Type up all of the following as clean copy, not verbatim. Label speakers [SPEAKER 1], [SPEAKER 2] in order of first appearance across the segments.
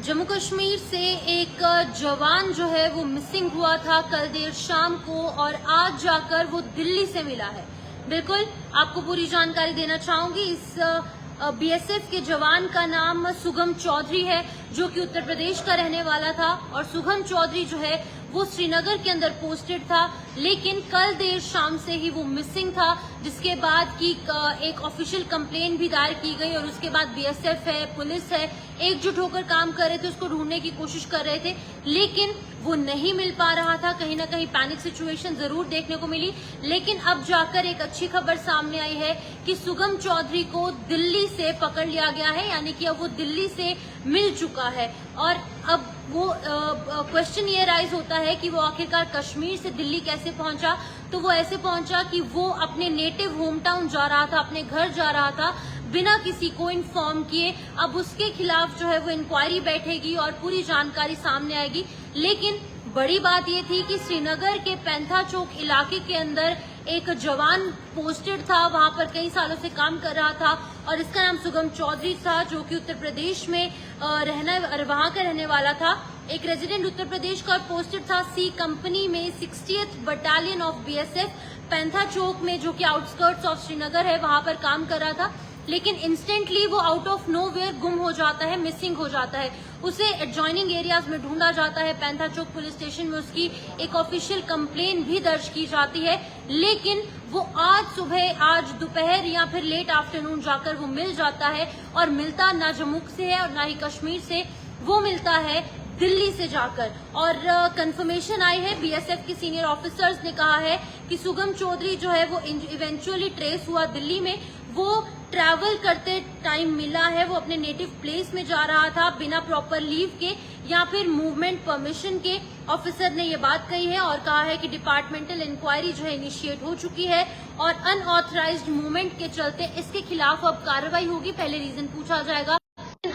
[SPEAKER 1] जम्मू कश्मीर से एक जवान जो है वो मिसिंग हुआ था कल देर शाम को और आज जाकर वो दिल्ली से मिला है। बिल्कुल आपको पूरी जानकारी देना चाहूंगी। इस बीएसएफ के जवान का नाम सुगम चौधरी है, जो कि उत्तर प्रदेश का रहने वाला था। और सुगम चौधरी जो है वो श्रीनगर के अंदर पोस्टेड था, लेकिन कल देर शाम से ही वो मिसिंग था, जिसके बाद की एक ऑफिशियल कंप्लेन भी दायर की गई। और उसके बाद बीएसएफ है, पुलिस है, एकजुट होकर काम कर रहे थे, उसको ढूंढने की कोशिश कर रहे थे, लेकिन वो नहीं मिल पा रहा था। कहीं ना कहीं पैनिक सिचुएशन जरूर देखने को मिली, लेकिन अब जाकर एक अच्छी खबर सामने आई है कि सुगम चौधरी को दिल्ली से पकड़ लिया गया है, यानी कि अब वो दिल्ली से मिल चुका है। और अब वो क्वेश्चन ये राइज होता है कि वो आखिरकार कश्मीर से दिल्ली कैसे पहुंचा। तो वो ऐसे पहुंचा कि वो अपने नेटिव होम टाउन जा रहा था, अपने घर जा रहा था, बिना किसी को इन्फॉर्म किए। अब उसके खिलाफ जो है वो इंक्वायरी बैठेगी और पूरी जानकारी सामने आएगी। लेकिन बड़ी बात ये थी कि श्रीनगर के पैंथा चौक इलाके के अंदर एक जवान पोस्टेड था, वहां पर कई सालों से काम कर रहा था और इसका नाम सुगम चौधरी था, जो कि उत्तर प्रदेश में वहां का रहने वाला था। एक रेजिडेंट उत्तर प्रदेश का पोस्टेड था सी कंपनी में 60th battalion of BSF panther चौक में, जो कि आउटस्कर्ट्स ऑफ श्रीनगर है, वहां पर काम कर रहा था। लेकिन इंस्टेंटली वो आउट ऑफ नोवेयर गुम हो जाता है, मिसिंग हो जाता है। उसे एडजॉइनिंग एरियाज में ढूंढा जाता है। पैंथा चौक पुलिस स्टेशन में उसकी एक ऑफिशियल कंप्लेन भी दर्ज की जाती है, लेकिन वो आज सुबह, आज दोपहर या फिर लेट आफ्टरनून जाकर वो मिल जाता है। और मिलता ना जम्मू से है और ना ही कश्मीर से, वो मिलता है दिल्ली से जाकर। और कंफर्मेशन आई है, बीएसएफ के सीनियर ऑफिसर्स ने कहा है कि सुगम चौधरी जो है वो इवेंचुअली ट्रेस हुआ दिल्ली में। वो ट्रैवल करते टाइम मिला है, वो अपने नेटिव प्लेस में जा रहा था बिना प्रॉपर लीव के या फिर मूवमेंट परमिशन के। ऑफिसर ने ये बात कही है और कहा है कि डिपार्टमेंटल इंक्वायरी जो है इनिशिएट हो चुकी है और अनऑथराइज्ड मूवमेंट के चलते इसके खिलाफ अब कार्रवाई होगी। पहले रीजन पूछा जाएगा।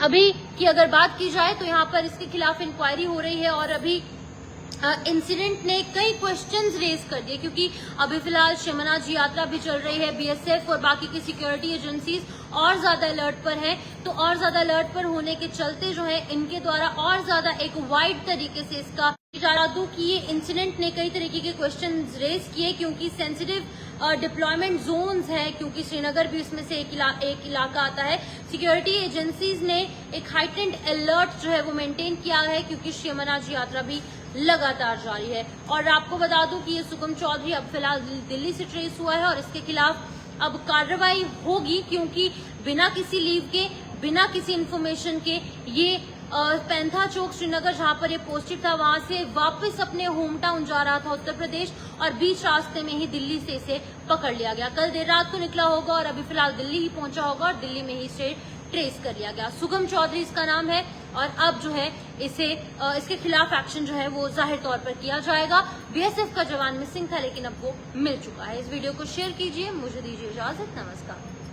[SPEAKER 1] अभी की अगर बात की जाए तो यहाँ पर इसके खिलाफ इंक्वायरी हो रही है और अभी इंसिडेंट ने कई क्वेश्चंस रेज कर दिए, क्योंकि अभी फिलहाल शमनाजी यात्रा भी चल रही है। बीएसएफ और बाकी की सिक्योरिटी एजेंसीज और ज्यादा अलर्ट पर हैं, तो और ज्यादा अलर्ट पर होने के चलते जो है इनके द्वारा और ज्यादा एक वाइड तरीके से इसका इजारा दूं कि ये इंसिडेंट ने कई तरीके के क्वेश्चंस रेज किए, क्योंकि सेंसिटिव डिप्लॉयमेंट जोन्स है, क्योंकि श्रीनगर भी इसमें से एक इलाका आता है। सिक्योरिटी एजेंसीज ने एक हाइटेंड अलर्ट जो है वो मेंटेन किया है, क्योंकि शमनाजी यात्रा भी लगातार जारी है। और आपको बता दूं कि ये सुगम चौधरी अब फिलहाल दिल्ली से ट्रेस हुआ है और इसके खिलाफ अब कार्रवाई होगी, क्योंकि बिना किसी लीव के, बिना किसी इन्फॉर्मेशन के ये पैंथा चौक श्रीनगर जहां पर ये पोस्टेड था, वहां से वापस अपने होम टाउन जा रहा था उत्तर प्रदेश, और बीच रास्ते में ही दिल्ली से इसे पकड़ लिया गया। कल देर रात को निकला होगा और अभी फिलहाल दिल्ली ही पहुंचा होगा और दिल्ली में ही इसे ट्रेस कर लिया गया। सुगम चौधरी इसका नाम है और अब जो है इसके खिलाफ एक्शन जो है वो जाहिर तौर पर किया जाएगा। बीएसएफ का जवान मिसिंग था, लेकिन अब वो मिल चुका है। इस वीडियो को शेयर कीजिए, मुझे दीजिए इजाजत। नमस्कार।